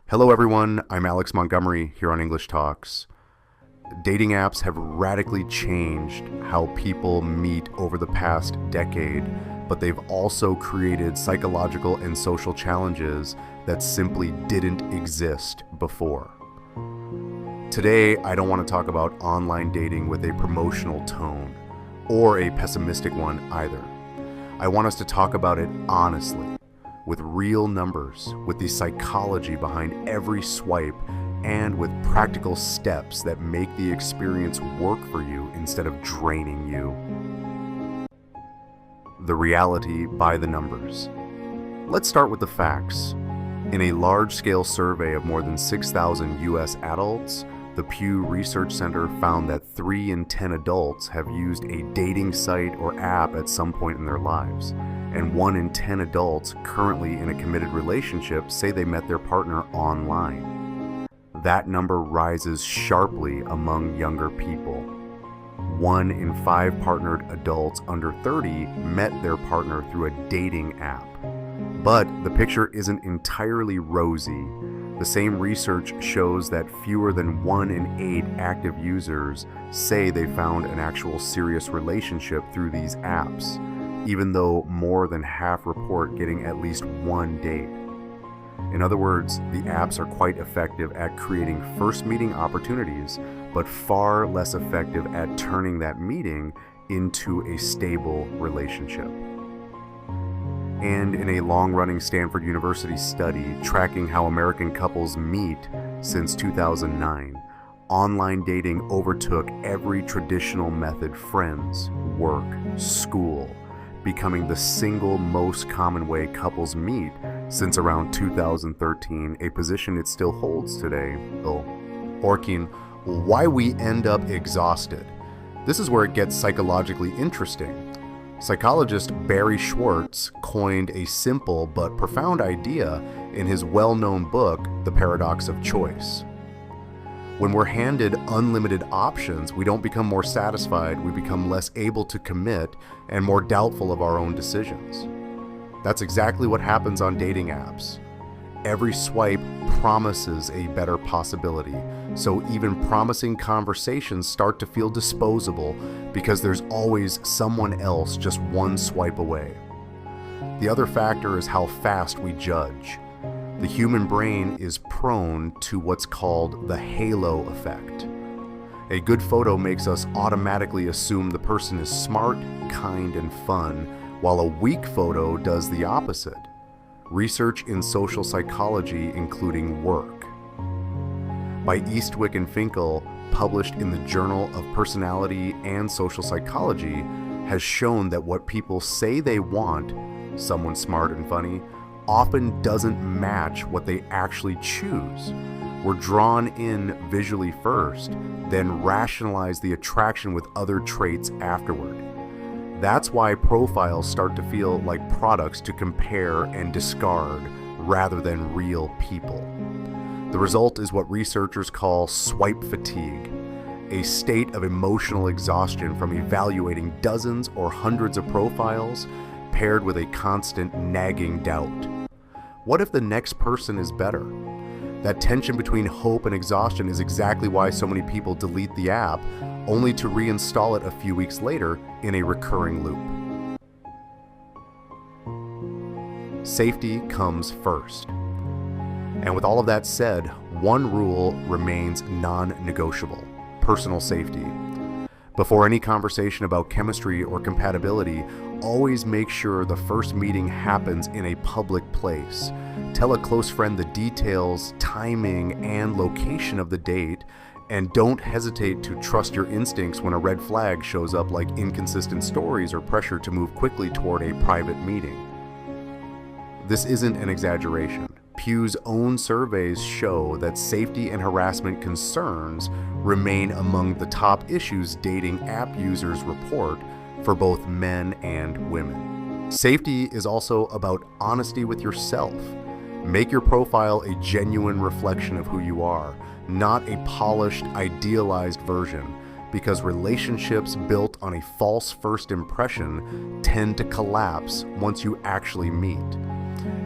Hello everyone, I'm Alex Montgomery here on English Talks. Dating apps have radically changed how people meet over the past decade, but they've also created psychological and social challenges that simply didn't exist before. Today, I don't want to talk about online dating with a promotional tone, or a pessimistic one either. I want us to talk about it honestly, with real numbers, with the psychology behind every swipe, and with practical steps that make the experience work for you instead of draining you. The reality by the numbers. Let's start with the facts. In a large-scale survey of more than 6,000 US adults, the Pew Research Center found that 3 in 10 adults have used a dating site or app at some point in their lives, and 1 in 10 adults currently in a committed relationship say they met their partner online. That number rises sharply among younger people. 1 in 5 partnered adults under 30 met their partner through a dating app. But the picture isn't entirely rosy. The same research shows that fewer than 1 in 8 active users say they found an actual serious relationship through these apps, even though more than half report getting at least one date. In other words, the apps are quite effective at creating first meeting opportunities, but far less effective at turning that meeting into a stable relationship. And in a long-running Stanford University study tracking how American couples meet since 2009, online dating overtook every traditional method: friends, work, school, becoming the single most common way couples meet since around 2013, a position it still holds today. Orkin, why we end up exhausted. This is where it gets psychologically interesting. Psychologist Barry Schwartz coined a simple but profound idea in his well-known book, The Paradox of Choice. When we're handed unlimited options, we don't become more satisfied, we become less able to commit and more doubtful of our own decisions. That's exactly what happens on dating apps. Every swipe promises a better possibility, so even promising conversations start to feel disposable because there's always someone else just one swipe away. The other factor is how fast we judge. The human brain is prone to what's called the halo effect. A good photo makes us automatically assume the person is smart, kind, and fun, while a weak photo does the opposite. Research in social psychology, including work by Eastwick and Finkel, published in the Journal of Personality and Social Psychology, has shown that what people say they want, someone smart and funny, often doesn't match what they actually choose. We're drawn in visually first, then rationalize the attraction with other traits afterward. That's why profiles start to feel like products to compare and discard rather than real people. The result is what researchers call swipe fatigue, a state of emotional exhaustion from evaluating dozens or hundreds of profiles paired with a constant nagging doubt. What if the next person is better? That tension between hope and exhaustion is exactly why so many people delete the app, only to reinstall it a few weeks later in a recurring loop. Safety comes first. And with all of that said, one rule remains non-negotiable: personal safety. Before any conversation about chemistry or compatibility, always make sure the first meeting happens in a public place. Tell a close friend the details, timing, and location of the date, and don't hesitate to trust your instincts when a red flag shows up, like inconsistent stories or pressure to move quickly toward a private meeting. This isn't an exaggeration. Pew's own surveys show that safety and harassment concerns remain among the top issues dating app users report for both men and women. Safety is also about honesty with yourself. Make your profile a genuine reflection of who you are, not a polished, idealized version, because relationships built on a false first impression tend to collapse once you actually meet.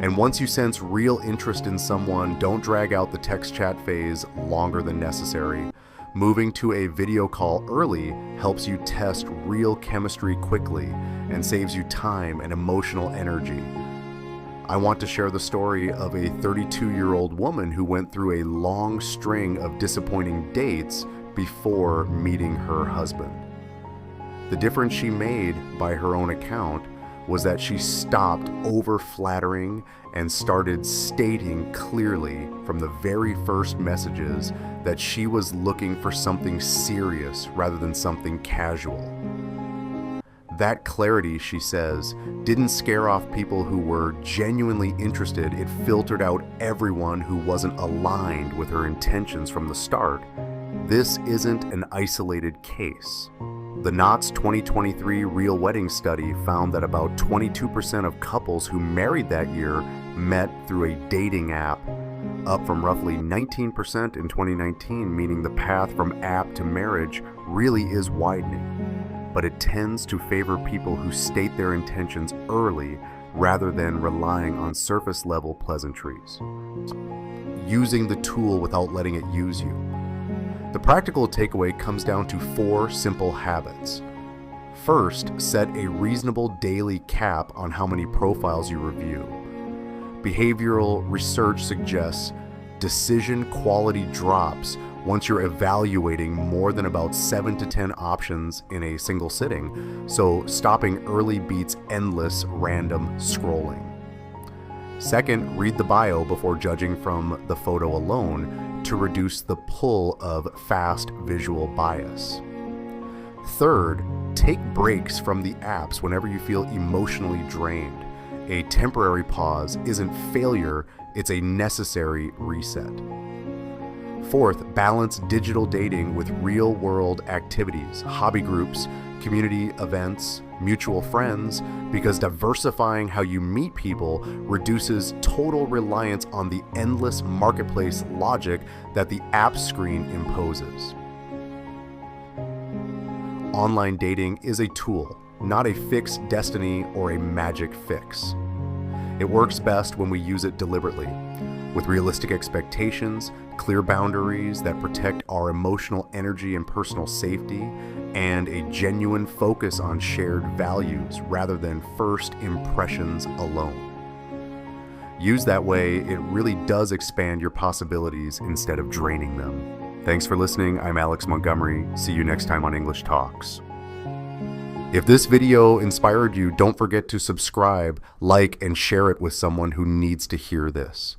And once you sense real interest in someone, don't drag out the text chat phase longer than necessary. Moving to a video call early helps you test real chemistry quickly and saves you time and emotional energy. I want to share the story of a 32-year-old woman who went through a long string of disappointing dates before meeting her husband. The difference she made, by her own account, was that she stopped over-flattering and started stating clearly from the very first messages that she was looking for something serious rather than something casual. That clarity, she says, didn't scare off people who were genuinely interested. It filtered out everyone who wasn't aligned with her intentions from the start. This isn't an isolated case. The Knott's 2023 Real Wedding Study found that about 22% of couples who married that year met through a dating app, up from roughly 19% in 2019, meaning the path from app to marriage really is widening. But it tends to favor people who state their intentions early rather than relying on surface-level pleasantries. Using the tool without letting it use you. The practical takeaway comes down to 4 simple habits. First, set a reasonable daily cap on how many profiles you review. Behavioral research suggests decision quality drops once you're evaluating more than about 7 to 10 options in a single sitting, so stopping early beats endless random scrolling. Second, read the bio before judging from the photo alone to reduce the pull of fast visual bias. Third, take breaks from the apps whenever you feel emotionally drained. A temporary pause isn't failure, it's a necessary reset. Fourth, balance digital dating with real-world activities, hobby groups, community events, mutual friends, because diversifying how you meet people reduces total reliance on the endless marketplace logic that the app screen imposes. Online dating is a tool, not a fixed destiny or a magic fix. It works best when we use it deliberately, with realistic expectations, clear boundaries that protect our emotional energy and personal safety, and a genuine focus on shared values rather than first impressions alone. Used that way, it really does expand your possibilities instead of draining them. Thanks for listening. I'm Alex Montgomery. See you next time on English Talks. If this video inspired you, don't forget to subscribe, like, and share it with someone who needs to hear this.